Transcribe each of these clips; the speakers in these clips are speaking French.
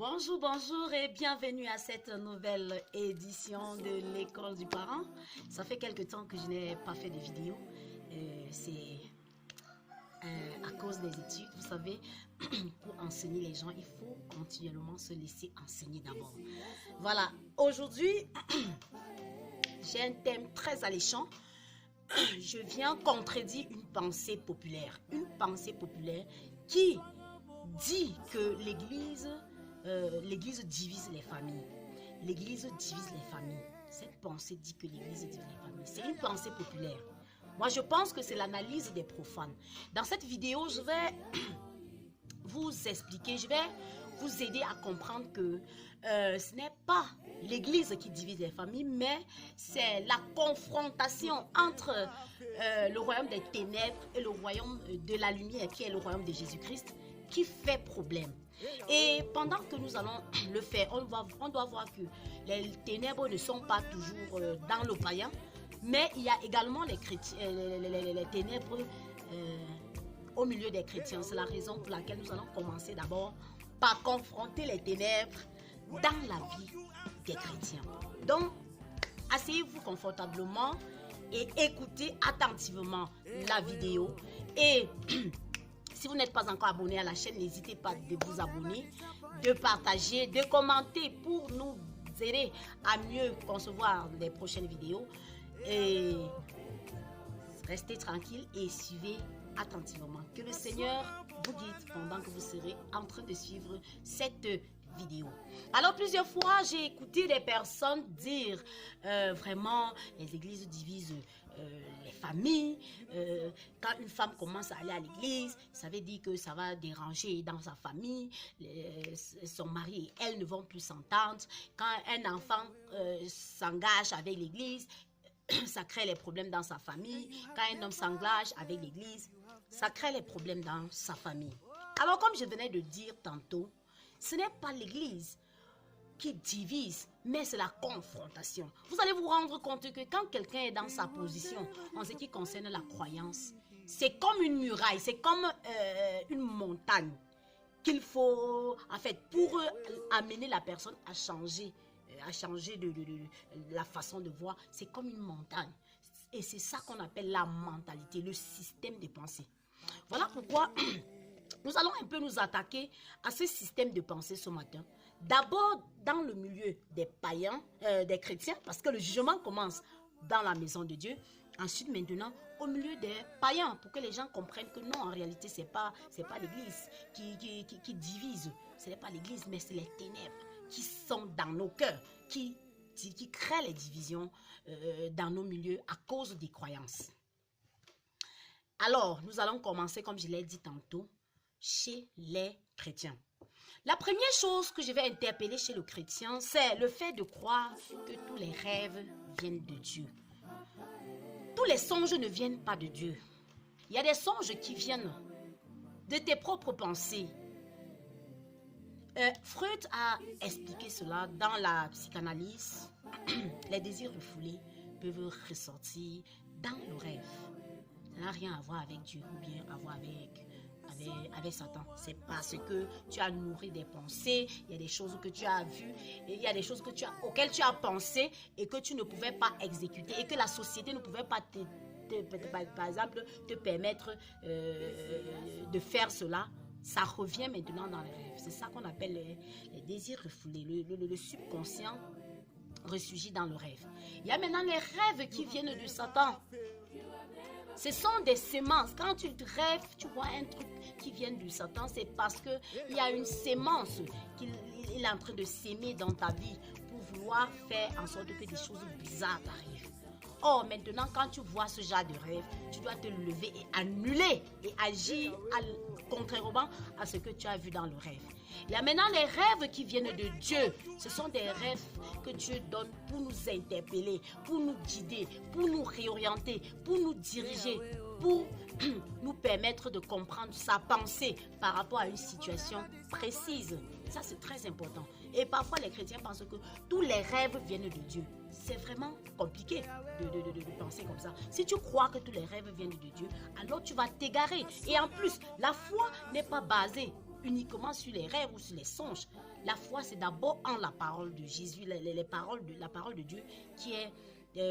Bonjour, bonjour et bienvenue à cette nouvelle édition de l'école du parent. Ça fait quelque temps que je n'ai pas fait de vidéo. C'est à cause des études. Vous savez, pour enseigner les gens, il faut continuellement se laisser enseigner d'abord. Voilà, aujourd'hui, j'ai un thème très alléchant. Je viens contredire une pensée populaire. Une pensée populaire qui dit que l'Église divise les familles. L'Église divise les familles. Cette pensée dit que l'Église divise les familles. C'est une pensée populaire. Moi, je pense que c'est l'analyse des profanes. Dans cette vidéo, je vais vous expliquer, je vais vous aider à comprendre que ce n'est pas l'Église qui divise les familles, mais c'est la confrontation entre le royaume des ténèbres et le royaume de la lumière, qui est le royaume de Jésus-Christ, qui fait problème. Et pendant que nous allons le faire, on doit voir que les ténèbres ne sont pas toujours dans le païen, mais il y a également les ténèbres au milieu des chrétiens. C'est la raison pour laquelle nous allons commencer d'abord par confronter les ténèbres dans la vie des chrétiens. Donc, asseyez-vous confortablement et écoutez attentivement la vidéo. Et si vous n'êtes pas encore abonné à la chaîne, n'hésitez pas de vous abonner, de partager, de commenter pour nous aider à mieux concevoir les prochaines vidéos. Et restez tranquille et suivez attentivement. Que le Seigneur vous guide pendant que vous serez en train de suivre cette vidéo. Alors, plusieurs fois, j'ai écouté des personnes dire vraiment, les églises divisent les familles. Quand une femme commence à aller à l'église, ça veut dire que ça va déranger dans sa famille. Son mari et elle ne vont plus s'entendre. Quand un enfant s'engage avec l'église, ça crée les problèmes dans sa famille. Quand un homme s'engage avec l'église, ça crée les problèmes dans sa famille. Alors, comme je venais de dire tantôt, ce n'est pas l'église qui divise, mais c'est la confrontation. Vous allez vous rendre compte que quand quelqu'un est dans sa position en ce qui concerne la croyance, c'est comme une muraille, c'est comme une montagne qu'il faut, en fait, pour amener la personne à changer de la façon de voir. C'est comme une montagne. Et c'est ça qu'on appelle la mentalité, le système de pensée. Voilà pourquoi nous allons un peu nous attaquer à ce système de pensée ce matin. D'abord dans le milieu des païens, des chrétiens, parce que le jugement commence dans la maison de Dieu. Ensuite, maintenant, au milieu des païens, pour que les gens comprennent que non, en réalité, c'est pas l'église qui divise. Ce n'est pas l'église, mais c'est les ténèbres qui sont dans nos cœurs, qui créent les divisions dans nos milieux à cause des croyances. Alors, nous allons commencer, comme je l'ai dit tantôt, chez les chrétiens. La première chose que je vais interpeller chez le chrétien, c'est le fait de croire que tous les rêves viennent de Dieu. Tous les songes ne viennent pas de Dieu. Il y a des songes qui viennent de tes propres pensées. Freud a expliqué cela dans la psychanalyse. Les désirs refoulés peuvent ressortir dans le rêve. Ça n'a rien à voir avec Dieu ou bien à voir avec Satan. C'est parce que tu as nourri des pensées, il y a des choses que tu as vues, il y a des choses auxquelles tu as pensé et que tu ne pouvais pas exécuter et que la société ne pouvait pas par exemple, te permettre de faire cela. Ça revient maintenant dans les rêves. C'est ça qu'on appelle les désirs refoulés. Le subconscient ressurgit dans le rêve. Il y a maintenant les rêves qui viennent de Satan. Ce sont des semences. Quand tu rêves, tu vois un truc qui vient du Satan, c'est parce qu'il y a une sémence qu'il est en train de s'aimer dans ta vie pour vouloir faire en sorte que des choses bizarres t'arrivent. Or, maintenant, quand tu vois ce genre de rêve, tu dois te lever et annuler et agir contrairement à ce que tu as vu dans le rêve. Il y a maintenant les rêves qui viennent de Dieu. Ce sont des rêves que Dieu donne pour nous interpeller, pour nous guider, pour nous réorienter, pour nous diriger, pour nous permettre de comprendre sa pensée par rapport à une situation précise. Ça, c'est très important. Et parfois, les chrétiens pensent que tous les rêves viennent de Dieu. C'est vraiment compliqué de penser comme ça. Si tu crois que tous les rêves viennent de Dieu, alors tu vas t'égarer. Et en plus, la foi n'est pas basée uniquement sur les rêves ou sur les songes. La foi, c'est d'abord en la parole de Jésus, la parole de Dieu qui est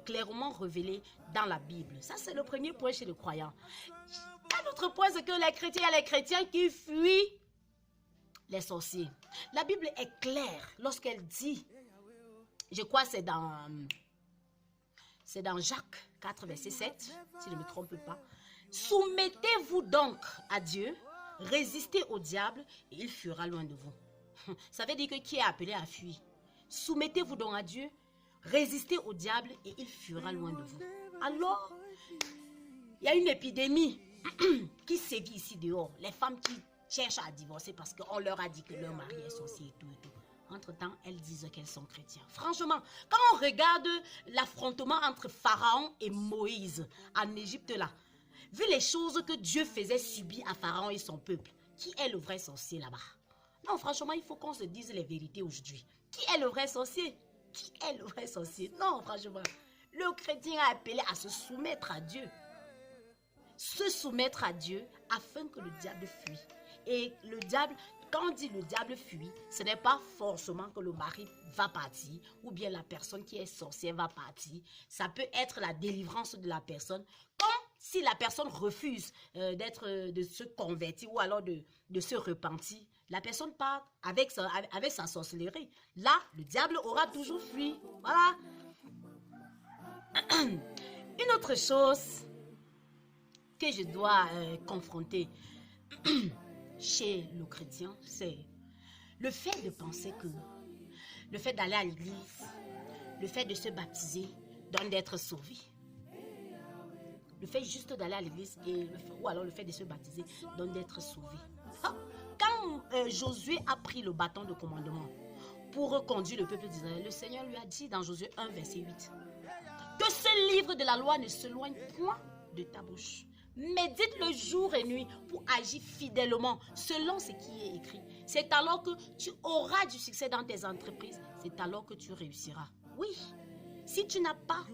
clairement révélée dans la Bible. Ça, c'est le premier point chez le croyant. Un autre point, c'est que il y a les chrétiens qui fuient les sorciers. La Bible est claire lorsqu'elle dit, je crois que c'est dans Jacques 4, verset 7, si je ne me trompe pas. Soumettez-vous donc à Dieu, résistez au diable et il fuira loin de vous. Ça veut dire que qui est appelé à fuir? Soumettez-vous donc à Dieu, résistez au diable et il fuira loin de vous. Alors, il y a une épidémie qui sévit ici dehors. Les femmes qui cherchent à divorcer parce qu'on leur a dit que leur mari est sorcier et tout et tout. Entre-temps, elles disent qu'elles sont chrétiennes. Franchement, quand on regarde l'affrontement entre Pharaon et Moïse en Égypte là, vu les choses que Dieu faisait subir à Pharaon et son peuple, qui est le vrai sorcier là-bas? Non, franchement, il faut qu'on se dise les vérités aujourd'hui. Qui est le vrai sorcier? Qui est le vrai sorcier? Non, franchement, le chrétien a appelé à se soumettre à Dieu. Se soumettre à Dieu afin que le diable fuit. Et le diable, quand on dit le diable fuit, ce n'est pas forcément que le mari va partir ou bien la personne qui est sorcière va partir. Ça peut être la délivrance de la personne. Comme si la personne refuse de se convertir ou alors de se repentir, la personne part avec sa sorcellerie. Là, le diable aura toujours fui. Voilà. Une autre chose que je dois confronter chez le chrétien, c'est le fait de penser que le fait d'aller à l'église, le fait de se baptiser, donne d'être sauvé. Le fait juste d'aller à l'église ou alors le fait de se baptiser donne d'être sauvé. Quand Josué a pris le bâton de commandement pour reconduire le peuple d'Israël, le Seigneur lui a dit dans Josué 1, verset 8, que ce livre de la loi ne s'éloigne point de ta bouche. Médite le jour et nuit pour agir fidèlement selon ce qui est écrit. C'est alors que tu auras du succès dans tes entreprises. C'est alors que tu réussiras. Oui, si tu n'as pas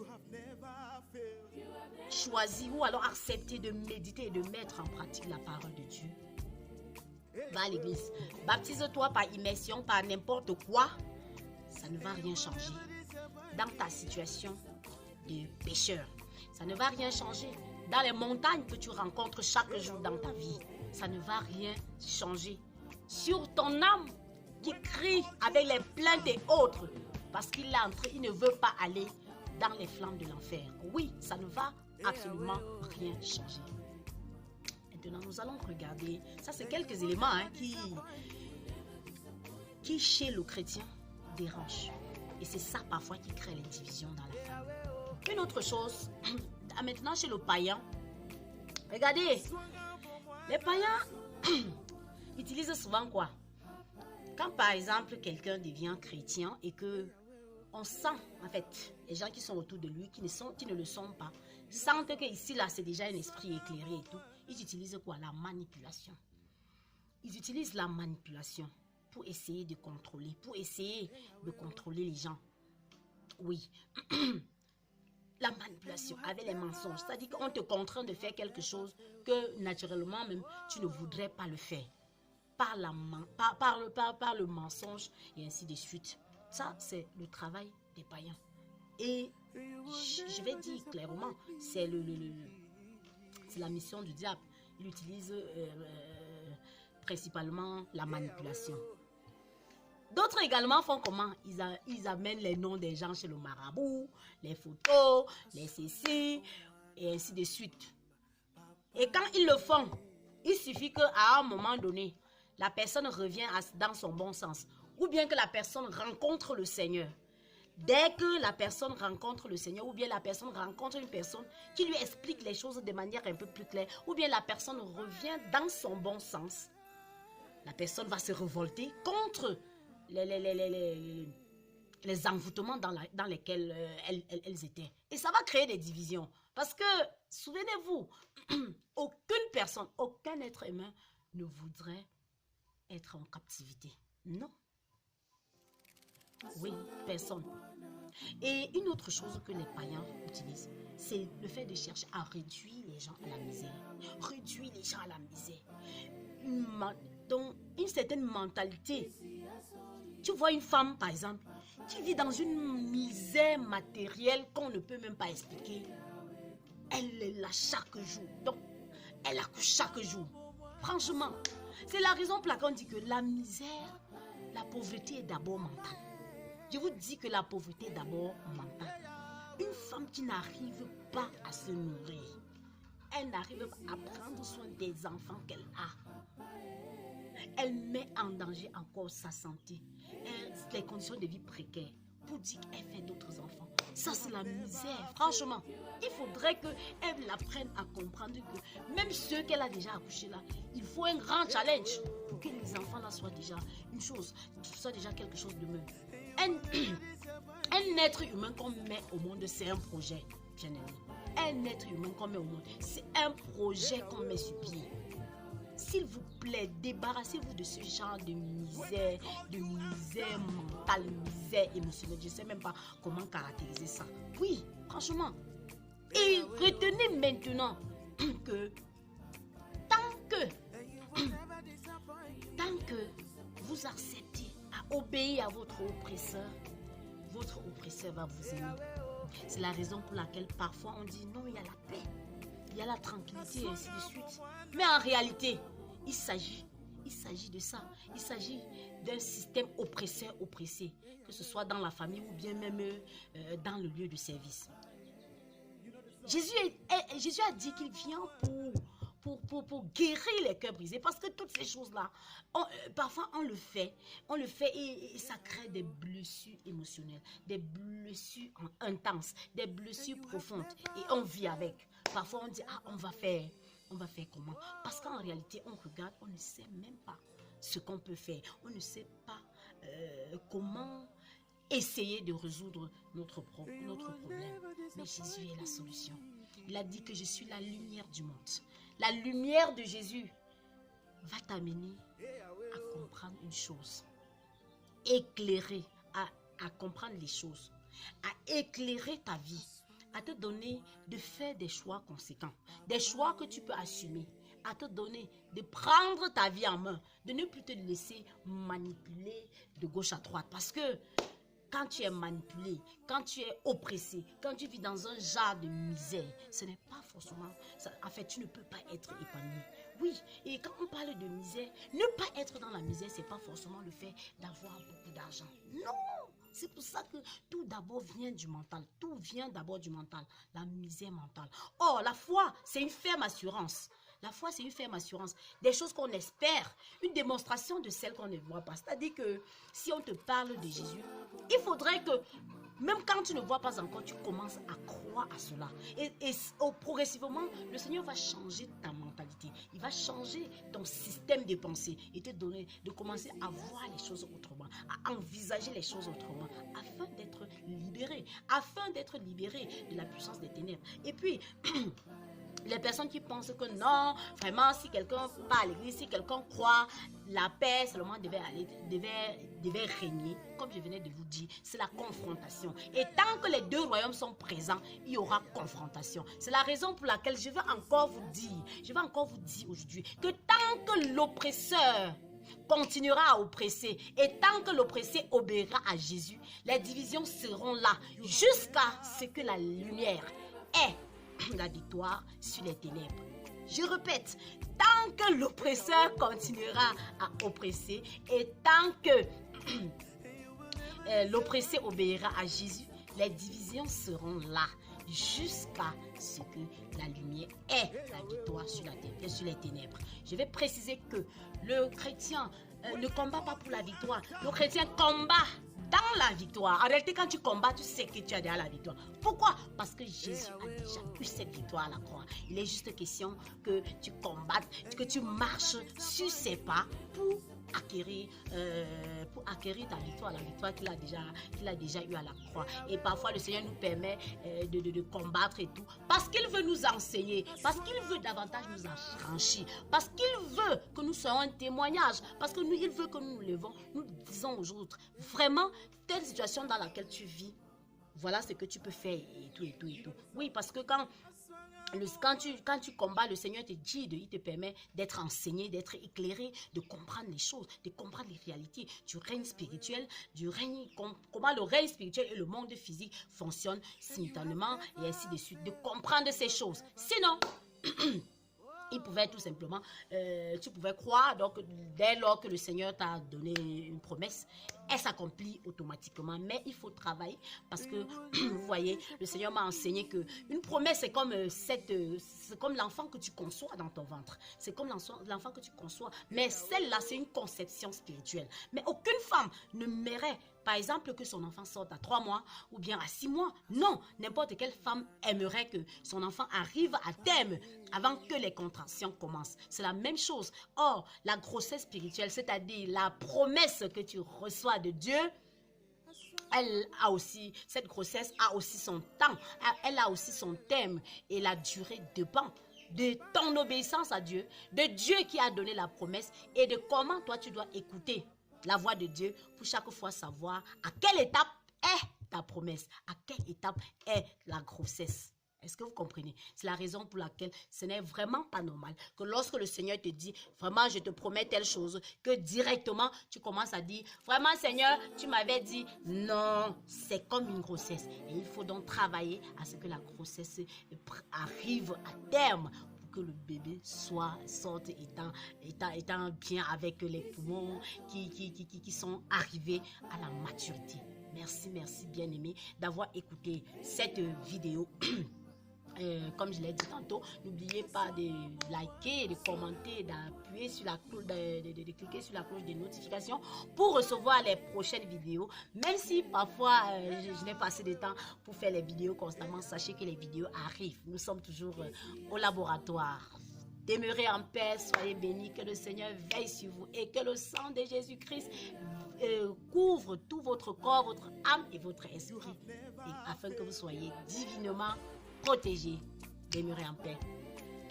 choisi ou alors accepté de méditer et de mettre en pratique la parole de Dieu, va à l'église. Baptise-toi par immersion, par n'importe quoi. Ça ne va rien changer dans ta situation de pécheur. Ça ne va rien changer dans les montagnes que tu rencontres chaque jour dans ta vie. Ça ne va rien changer sur ton âme qui crie avec les plaintes et autres parce qu'il ne veut pas aller dans les flammes de l'enfer. Oui, ça ne va absolument rien changer. Maintenant, nous allons regarder. Ça, c'est quelques éléments qui chez le chrétien, dérangent. Et c'est ça parfois qui crée les divisions dans la famille. Une autre chose, maintenant chez le païen, regardez, les païens utilisent souvent quoi? Quand par exemple quelqu'un devient chrétien et que on sent, en fait, les gens qui sont autour de lui, qui ne le sont pas, sentent que ici là c'est déjà un esprit éclairé et tout, ils utilisent quoi? La manipulation. Ils utilisent la manipulation pour essayer de contrôler, les gens. Oui. La manipulation avec les mensonges, c'est-à-dire qu'on te contraint de faire quelque chose que naturellement même tu ne voudrais pas le faire. Par le mensonge et ainsi de suite. Ça, c'est le travail des païens. Et je vais dire clairement, c'est la mission du diable. Il utilise principalement la manipulation. D'autres également font comment? Ils amènent les noms des gens chez le marabout, les photos, les ceci, et ainsi de suite. Et quand ils le font, il suffit qu'à un moment donné, la personne revient dans son bon sens. Ou bien que la personne rencontre le Seigneur. Dès que la personne rencontre le Seigneur, ou bien la personne rencontre une personne qui lui explique les choses de manière un peu plus claire, ou bien la personne revient dans son bon sens, la personne va se révolter contre les envoûtements dans lesquels elles étaient. Et ça va créer des divisions. Parce que, souvenez-vous, aucune personne, aucun être humain ne voudrait être en captivité. Non. Oui, personne. Et une autre chose que les païens utilisent, c'est le fait de chercher à réduire les gens à la misère. Réduire les gens à la misère. donc une certaine mentalité. Tu vois une femme, par exemple, qui vit dans une misère matérielle qu'on ne peut même pas expliquer. Elle est là chaque jour. Donc, elle accouche chaque jour. Franchement, c'est la raison pour laquelle on dit que la misère, la pauvreté est d'abord mentale. Je vous dis que la pauvreté est d'abord mentale. Une femme qui n'arrive pas à se nourrir, elle n'arrive pas à prendre soin des enfants qu'elle a. Elle met en danger encore sa santé, les conditions de vie précaires, pour dire qu'elle fait d'autres enfants. Ça, c'est la misère. Franchement, il faudrait qu'elle apprenne à comprendre que même ceux qu'elle a déjà accouchés là, il faut un grand challenge pour que les enfants là soient déjà une chose, soit déjà quelque chose de mieux. Un être humain qu'on met au monde, c'est un projet, bien aimé. Un être humain qu'on met au monde, c'est un projet qu'on met sur pied. S'il vous plaît, débarrassez-vous de ce genre de misère mentale, misère émotionnelle. Je ne sais même pas comment caractériser ça. Oui, franchement. Et retenez maintenant que tant que vous acceptez à obéir à votre oppresseur va vous aimer. C'est la raison pour laquelle parfois on dit non, il y a la paix, il y a la tranquillité et ainsi de suite. Mais en réalité, il s'agit de ça. Il s'agit d'un système oppresseur-oppressé, que ce soit dans la famille ou bien même dans le lieu de service. Jésus a dit qu'il vient pour guérir les cœurs brisés, parce que toutes ces choses-là, parfois on le fait et ça crée des blessures émotionnelles, des blessures intenses, des blessures profondes et on vit avec. Parfois on dit, on va faire comment? Parce qu'en réalité, on regarde, on ne sait même pas ce qu'on peut faire. On ne sait pas comment essayer de résoudre notre problème. Mais Jésus est la solution. Il a dit que je suis la lumière du monde. La lumière de Jésus va t'amener à comprendre une chose. Éclairer, à comprendre les choses. À éclairer ta vie. À te donner de faire des choix conséquents. Des choix que tu peux assumer. À te donner de prendre ta vie en main. De ne plus te laisser manipuler de gauche à droite. Parce que quand tu es manipulé, quand tu es oppressé, quand tu vis dans un genre de misère, ce n'est pas forcément... En fait, tu ne peux pas être épanoui. Oui, et quand on parle de misère, ne pas être dans la misère, ce n'est pas forcément le fait d'avoir beaucoup d'argent. Non! C'est pour ça que tout d'abord vient du mental. Tout vient d'abord du mental. La misère mentale. Or, la foi, c'est une ferme assurance. La foi, c'est une ferme assurance. Des choses qu'on espère. Une démonstration de celles qu'on ne voit pas. C'est-à-dire que si on te parle de Jésus, il faudrait que, même quand tu ne vois pas encore, tu commences à croire à cela. Et progressivement, le Seigneur va changer ta mentalité. Il va changer ton système de pensée et te donner de commencer à voir les choses autrement, à envisager les choses autrement, afin d'être libéré, de la puissance des ténèbres. Et puis, les personnes qui pensent que non, vraiment, si quelqu'un va à l'église, si quelqu'un croit, la paix seulement devait régner. Comme je venais de vous dire, c'est la confrontation. Et tant que les deux royaumes sont présents, il y aura confrontation. C'est la raison pour laquelle je vais encore vous dire aujourd'hui que tant que l'oppresseur continuera à oppresser et tant que l'oppressé obéira à Jésus, les divisions seront là jusqu'à ce que la lumière ait la victoire sur les ténèbres. Je répète, tant que l'oppresseur continuera à oppresser et tant que l'oppressé obéira à Jésus, les divisions seront là jusqu'à ce que la lumière ait la victoire sur les ténèbres. Je vais préciser que le chrétien ne combat pas pour la victoire. Le chrétien combat dans la victoire. En réalité, quand tu combats, tu sais que tu as déjà la victoire. Pourquoi? Parce que Jésus a déjà eu cette victoire à la croix. Il est juste question que tu combattes, que tu marches sur ses pas pour acquérir ta victoire, la victoire qu'il a déjà eu à la croix. Et parfois, le Seigneur nous permet de combattre et tout, parce qu'il veut nous enseigner, parce qu'il veut davantage nous affranchir, parce qu'il veut que nous soyons un témoignage, parce qu'il veut que nous nous levons, nous disons aux autres, vraiment, telle situation dans laquelle tu vis, voilà ce que tu peux faire et tout. Oui, parce que quand Quand tu combats, le Seigneur te guide, il te permet d'être enseigné, d'être éclairé, de comprendre les choses, de comprendre les réalités du règne spirituel, comment le règne spirituel et le monde physique fonctionnent simultanément et ainsi de suite, de comprendre ces choses. Sinon, il pouvait tout simplement, tu pouvais croire, donc dès lors que le Seigneur t'a donné une promesse, elle s'accomplit automatiquement. Mais il faut travailler parce que, vous voyez, le Seigneur m'a enseigné que une promesse, c'est comme, c'est comme l'enfant que tu conçois dans ton ventre. C'est comme l'enfant que tu conçois. Mais celle-là, c'est une conception spirituelle. Mais aucune femme ne mérite, par exemple, que son enfant sorte à 3 mois ou bien à 6 mois. Non, n'importe quelle femme aimerait que son enfant arrive à terme avant que les contractions commencent. C'est la même chose. Or, la grossesse spirituelle, c'est-à-dire la promesse que tu reçois de Dieu, cette grossesse a aussi son temps, elle a aussi son thème et la durée dépend de ton obéissance à Dieu, de Dieu qui a donné la promesse et de comment toi tu dois écouter la voix de Dieu pour chaque fois savoir à quelle étape est ta promesse, à quelle étape est la grossesse. Est-ce que vous comprenez? C'est la raison pour laquelle ce n'est vraiment pas normal que lorsque le Seigneur te dit, vraiment, je te promets telle chose, que directement, tu commences à dire, vraiment, Seigneur, tu m'avais dit, non, c'est comme une grossesse. Et il faut donc travailler à ce que la grossesse arrive à terme, que le bébé sorte étant bien avec les poumons qui sont arrivés à la maturité. Merci, bien-aimé, d'avoir écouté cette vidéo. Comme je l'ai dit tantôt, n'oubliez pas de liker, de commenter, d'appuyer sur la cloche, de cliquer sur la cloche de notification pour recevoir les prochaines vidéos. Même si parfois je n'ai pas assez de temps pour faire les vidéos constamment, sachez que les vidéos arrivent. Nous sommes toujours au laboratoire. Demeurez en paix, soyez bénis, que le Seigneur veille sur vous et que le sang de Jésus-Christ couvre tout votre corps, votre âme et votre esprit, afin que vous soyez divinement protégés. Demeurez en paix.